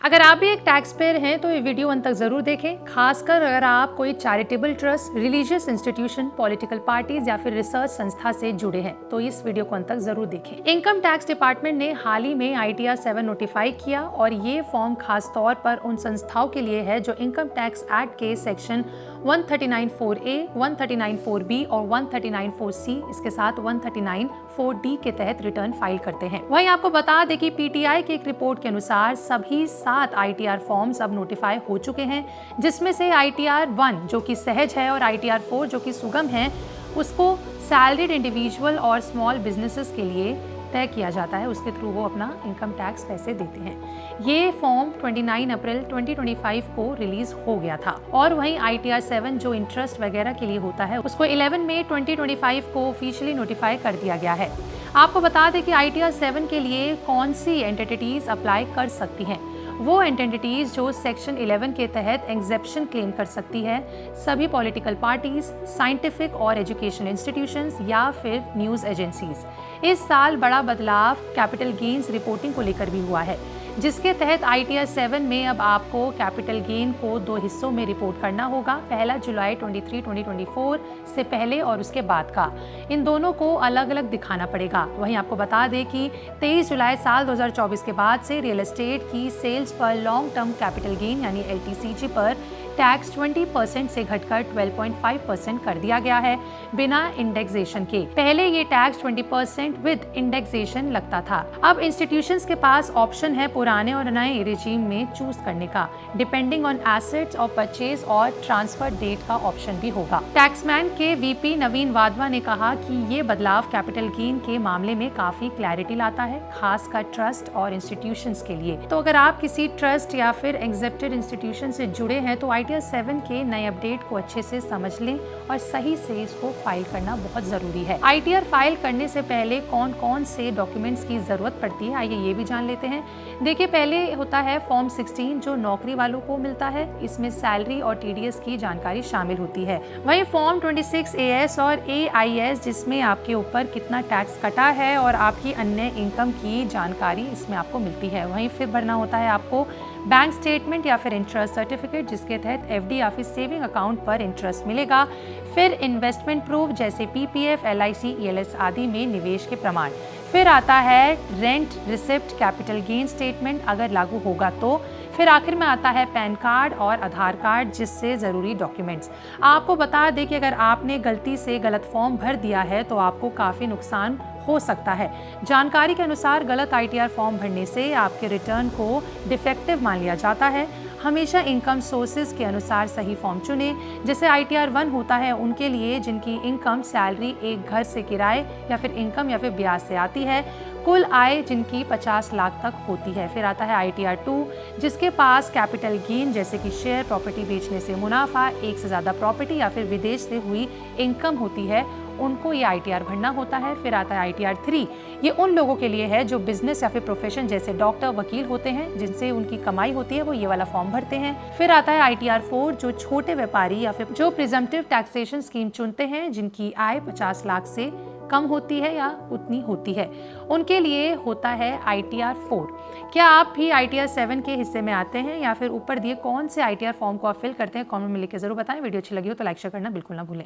अगर आप भी एक टैक्स पेयर हैं तो ये वीडियो अंत तक जरूर देखें, खासकर अगर आप कोई charitable trust, religious institution, political parties या फिर रिसर्च संस्था से जुड़े हैं तो इस वीडियो को अंत तक जरूर देखें। इनकम टैक्स डिपार्टमेंट ने हाल ही में ITR 7 नोटिफाई किया और ये फॉर्म खास तौर पर उन संस्थाओं के लिए है जो इनकम टैक्स एक्ट के सेक्शन 139(4)A, 139(4)B और 139(4)C, इसके साथ 139(4)D के तहत रिटर्न फाइल करते हैं। वहीं आपको बता दें कि PTI की एक रिपोर्ट के अनुसार सभी 7 ITR फॉर्म्स अब नोटिफाई हो चुके हैं, जिसमें से ITR 1 जो कि सहज है और ITR 4 जो कि सुगम है, उसको सैलरीड इंडिविजुअल और स्मॉल बिजनेसेस के लिए तय किया जाता है। उसके थ्रू वो अपना इनकम टैक्स पैसे देते हैं। ये फॉर्म 29 अप्रैल 2025 को रिलीज हो गया था और वहीं ITR 7 जो इंटरेस्ट वगैरह के लिए होता है उसको 11 मई 2025 को ऑफिशियली नोटिफाई कर दिया गया है। आपको बता दें कि ITR 7 के लिए कौन सी एंटिटीज अप्लाई कर सकती हैं। वो एंटिटीज जो सेक्शन 11 के तहत एग्जेप्शन क्लेम कर सकती है, सभी पॉलिटिकल पार्टीज, साइंटिफिक और एजुकेशनल इंस्टीट्यूशंस या फिर न्यूज़ एजेंसीज। इस साल बड़ा बदलाव कैपिटल गेन्स रिपोर्टिंग को लेकर भी हुआ है, जिसके तहत ITR 7 में अब आपको कैपिटल गेन को 2 हिस्सों में रिपोर्ट करना होगा। पहला जुलाई 23, 2024 से पहले और उसके बाद का। इन दोनों को अलग अलग दिखाना पड़ेगा। वहीं आपको बता दें कि 23 जुलाई साल 2024 के बाद से रियल एस्टेट की सेल्स पर लॉन्ग टर्म कैपिटल गेन यानी LTCG पर टैक्स 20% से घटकर 12.5% कर दिया गया है बिना इंडेक्सेशन के। पहले ये टैक्स 20% विद इंडेक्सेशन लगता था। अब इंस्टीट्यूशंस के पास ऑप्शन है पुराने और नए रिजीम में चूज करने का, डिपेंडिंग ऑन एसेट्स और परचेज और ट्रांसफर डेट का ऑप्शन भी होगा। टैक्समैन के VP नवीन वाधवा ने कहा कि ये बदलाव कैपिटल गेन के मामले में काफी क्लैरिटी लाता है, खासकर ट्रस्ट और इंस्टीट्यूशंस के लिए। तो अगर आप किसी ट्रस्ट या फिर एग्जेप्टेड इंस्टीट्यूशन से जुड़े हैं तो ITR 7 के नए अपडेट को अच्छे से समझ लें और सही से इसको फाइल करना बहुत जरूरी है। ITR फाइल करने से पहले कौन कौन से डॉक्यूमेंट्स की जरूरत पड़ती है, आइए ये भी जान लेते हैं। देखिए, पहले होता है फॉर्म 16 जो नौकरी वालों को मिलता है। इसमें सैलरी और TDS की जानकारी शामिल होती है। वहीं फॉर्म 26 AS और AIS जिसमें आपके ऊपर कितना टैक्स कटा है और आपकी अन्य इनकम की जानकारी इसमें आपको मिलती है। वहीं फिर भरना होता है आपको बैंक स्टेटमेंट या फिर इंटरेस्ट सर्टिफिकेट, जिसके तहत FD या फिर सेविंग अकाउंट पर इंटरेस्ट मिलेगा। फिर इन्वेस्टमेंट प्रूफ जैसे PPF, LIC, ELS आदि में निवेश के प्रमाण। फिर आता है rent receipt, capital gain statement अगर लागू होगा तो। फिर आखिर में आता है पैन कार्ड और आधार कार्ड, जिससे ज़रूरी डॉक्यूमेंट्स। आपको बता दें कि अगर आपने गलती से गलत फॉर्म भर दिया है तो आपको काफ़ी नुकसान हो सकता है। जानकारी के अनुसार गलत ITR फॉर्म भरने से आपके रिटर्न को डिफेक्टिव मान लिया जाता है। हमेशा इनकम सोर्सेज के अनुसार सही फॉर्म चुनें। जैसे ITR 1 होता है उनके लिए जिनकी इनकम सैलरी, एक घर से किराए या फिर इनकम या फिर ब्याज से आती है, कुल आय जिनकी 50 लाख तक होती है। फिर आता है ITR 2 जिसके पास कैपिटल गेन जैसे कि शेयर, प्रॉपर्टी बेचने से मुनाफा, एक से ज़्यादा प्रॉपर्टी या फिर विदेश से हुई इनकम होती है, उनको ये ITR भरना होता है। फिर आता है ITR 3, ये उन लोगों के लिए है जो बिजनेस या फिर प्रोफेशन जैसे डॉक्टर, वकील होते हैं, जिनसे उनकी कमाई होती है, वो ये वाला फॉर्म भरते हैं। फिर आता है ITR 4 जो छोटे व्यापारी या फिर जो प्रिजम्पटिव टैक्सेशन स्कीम चुनते हैं, जिनकी आय 50 लाख से कम होती है या उतनी होती है, उनके लिए होता है ITR 4। क्या आप भी ITR 7 के हिस्से में आते हैं या फिर ऊपर दिए कौन से ITR फॉर्म को आप फिल करते हैं, कमेंट में लिख के जरूर बताएं। वीडियो अच्छी लगी हो तो लाइक शेयर करना बिल्कुल ना भूलें।